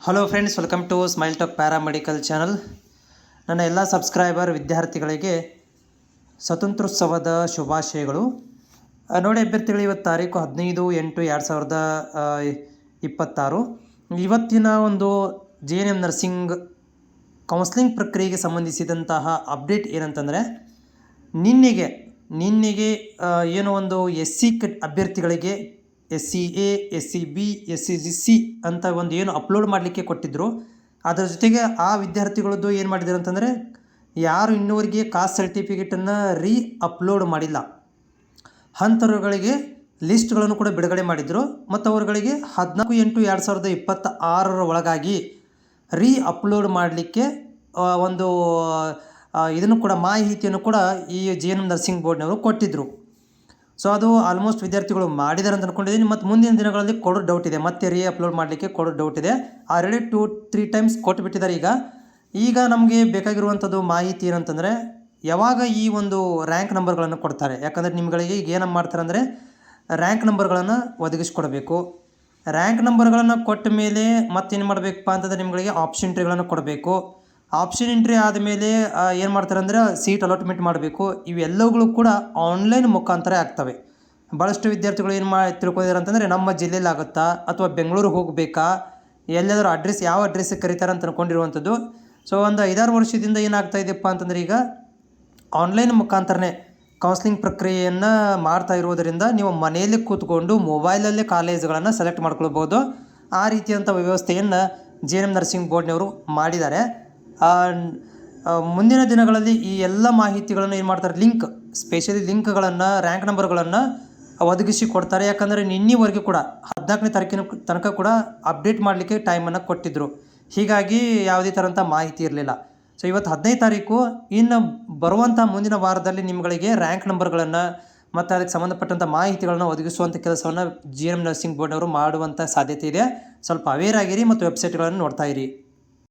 Hello friends, welcome to smile talk paramedical channel. ನನ್ನ ಎಲ್ಲ subscriber ವಿದ್ಯಾರ್ಥಿಗಳಿಗೆ ಸ್ವತಂತ್ರೋತ್ಸವದ ಶುಭಾಶಯಗಳು. ನೋಡಿ ಅಭ್ಯರ್ಥಿಗಳು, ಇವತ್ತು ತಾರೀಕು 15/8/2026. ಇವತ್ತಿನ ಒಂದು JNM ನರ್ಸಿಂಗ್ ಕೌನ್ಸ್ಲಿಂಗ್ ಪ್ರಕ್ರಿಯೆಗೆ ಸಂಬಂಧಿಸಿದಂತಹ ಅಪ್ಡೇಟ್ ಏನಂತಂದರೆ, ನಿನ್ನೆಗೆ ಏನೋ ಒಂದು SC ಅಭ್ಯರ್ಥಿಗಳಿಗೆ SCA, SCB, SCC ಅಂತ ಒಂದು ಏನು ಅಪ್ಲೋಡ್ ಮಾಡಲಿಕ್ಕೆ ಕೊಟ್ಟಿದ್ದರು. ಅದರ ಜೊತೆಗೆ ಆ ವಿದ್ಯಾರ್ಥಿಗಳದ್ದು ಏನು ಮಾಡಿದ್ದಾರೆ ಅಂತಂದರೆ, ಯಾರು ಇನ್ನೂವರೆಗೆ ಕಾಸ್ಟ್ ಸರ್ಟಿಫಿಕೇಟನ್ನು ಅಪ್ಲೋಡ್ ಮಾಡಿಲ್ಲ ಅಂಥವ್ರುಗಳಿಗೆ ಲಿಸ್ಟ್ಗಳನ್ನು ಕೂಡ ಬಿಡುಗಡೆ ಮಾಡಿದರು. ಮತ್ತು ಅವರುಗಳಿಗೆ 14/8/2026 ಒಳಗಾಗಿ ಅಪ್ಲೋಡ್ ಮಾಡಲಿಕ್ಕೆ ಒಂದು ಇದನ್ನು ಕೂಡ ಮಾಹಿತಿಯನ್ನು ಕೂಡ ಈ JNM ನರ್ಸಿಂಗ್ ಬೋರ್ಡ್ನವರು ಕೊಟ್ಟಿದ್ದರು. ಸೊ ಅದು ಆಲ್ಮೋಸ್ಟ್ ವಿದ್ಯಾರ್ಥಿಗಳು ಮಾಡಿದ್ದಾರೆ ಅಂತ ಅಂದ್ಕೊಂಡಿದ್ದೀನಿ. ಮತ್ತು ಮುಂದಿನ ದಿನಗಳಲ್ಲಿ ಕೊಡೋ ಡೌಟ್ ಇದೆ, ಮತ್ತೆ ಅಪ್ಲೋಡ್ ಮಾಡಲಿಕ್ಕೆ ಕೊಡೋ ಡೌಟ್ ಇದೆ. ಆಲ್ರೆಡಿ 2-3 ಟೈಮ್ಸ್ ಕೊಟ್ಟುಬಿಟ್ಟಿದ್ದಾರೆ. ಈಗ ನಮಗೆ ಬೇಕಾಗಿರುವಂಥದ್ದು ಮಾಹಿತಿ ಏನಂತಂದರೆ, ಯಾವಾಗ ಈ ಒಂದು ರ್ಯಾಂಕ್ ನಂಬರ್ಗಳನ್ನು ಕೊಡ್ತಾರೆ. ಯಾಕಂದರೆ ನಿಮ್ಗಳಿಗೆ ಈಗ ಏನಮ್ಮ ಮಾಡ್ತಾರೆ ಅಂದರೆ, ರ್ಯಾಂಕ್ ನಂಬರ್ಗಳನ್ನು ಒದಗಿಸ್ಕೊಡ್ಬೇಕು. ರ್ಯಾಂಕ್ ನಂಬರ್ಗಳನ್ನು ಕೊಟ್ಟ ಮೇಲೆ ಮತ್ತೇನು ಮಾಡಬೇಕಪ್ಪ ಅಂತಂದರೆ, ನಿಮ್ಗಳಿಗೆ ಆಪ್ಷನ್ ಎಂಟ್ರಿಗಳನ್ನು ಕೊಡಬೇಕು. ಆಪ್ಷನ್ ಎಂಟ್ರಿ ಆದಮೇಲೆ ಏನು ಮಾಡ್ತಾರೆ ಅಂದರೆ, ಸೀಟ್ ಅಲಾಟ್ಮೆಂಟ್ ಮಾಡಬೇಕು. ಇವೆಲ್ಲವುಗಳು ಕೂಡ ಆನ್ಲೈನ್ ಮುಖಾಂತರ ಆಗ್ತವೆ. ಭಾಳಷ್ಟು ವಿದ್ಯಾರ್ಥಿಗಳು ಏನು ತಿಳ್ಕೊಂಡಿದ್ದಾರೆ ಅಂತಂದರೆ, ನಮ್ಮ ಜಿಲ್ಲೆಯಲ್ಲಿ ಆಗುತ್ತಾ ಅಥವಾ ಬೆಂಗಳೂರಿಗೆ ಹೋಗಬೇಕಾ, ಎಲ್ಲಾದರೂ ಯಾವ ಅಡ್ರೆಸ್ಸಿಗೆ ಕರೀತಾರೆ ಅಂತ ಅಂದ್ಕೊಂಡಿರುವಂಥದ್ದು. ಸೊ ಒಂದು 5-6 ವರ್ಷದಿಂದ ಏನಾಗ್ತಾ ಇದೆಯಪ್ಪ ಅಂತಂದರೆ, ಈಗ ಆನ್ಲೈನ್ ಮುಖಾಂತರನೇ ಕೌನ್ಸ್ಲಿಂಗ್ ಪ್ರಕ್ರಿಯೆಯನ್ನು ಮಾಡ್ತಾ ಇರೋದರಿಂದ ನೀವು ಮನೆಯಲ್ಲಿ ಕೂತ್ಕೊಂಡು ಮೊಬೈಲಲ್ಲೇ ಕಾಲೇಜುಗಳನ್ನು ಸೆಲೆಕ್ಟ್ ಮಾಡ್ಕೊಳ್ಬೋದು. ಆ ರೀತಿಯಂಥ ವ್ಯವಸ್ಥೆಯನ್ನು JNM ನರ್ಸಿಂಗ್ ಬೋರ್ಡ್ನವರು ಮಾಡಿದ್ದಾರೆ. ಮುಂದಿನ ದಿನಗಳಲ್ಲಿ ಈ ಎಲ್ಲ ಮಾಹಿತಿಗಳನ್ನು ಏನು ಮಾಡ್ತಾರೆ, ಸ್ಪೆಷಲಿ ಲಿಂಕ್ಗಳನ್ನು, ರ್ಯಾಂಕ್ ನಂಬರ್ಗಳನ್ನು ಒದಗಿಸಿ ಕೊಡ್ತಾರೆ. ಯಾಕಂದರೆ ನಿನ್ನೆವರೆಗೂ ಕೂಡ 14ನೇ ತಾರೀಕಿನ ತನಕ ಕೂಡ ಅಪ್ಡೇಟ್ ಮಾಡಲಿಕ್ಕೆ ಟೈಮನ್ನು ಕೊಟ್ಟಿದ್ದರು. ಹೀಗಾಗಿ ಯಾವುದೇ ಥರಂಥ ಮಾಹಿತಿ ಇರಲಿಲ್ಲ. ಸೊ ಇವತ್ತು 15ನೇ ತಾರೀಕು. ಇನ್ನು ಬರುವಂಥ ಮುಂದಿನ ವಾರದಲ್ಲಿ ನಿಮ್ಗಳಿಗೆ ರ್ಯಾಂಕ್ ನಂಬರ್ಗಳನ್ನು ಮತ್ತು ಅದಕ್ಕೆ ಸಂಬಂಧಪಟ್ಟಂಥ ಮಾಹಿತಿಗಳನ್ನು ಒದಗಿಸುವಂಥ ಕೆಲಸವನ್ನು JNM ನರ್ಸಿಂಗ್ ಬೋರ್ಡ್ನವರು ಮಾಡುವಂಥ ಸಾಧ್ಯತೆ ಇದೆ. ಸ್ವಲ್ಪ ಅವೇರ್ ಆಗಿರಿ ಮತ್ತು ವೆಬ್ಸೈಟ್ಗಳನ್ನು ನೋಡ್ತಾ ಇರಿ.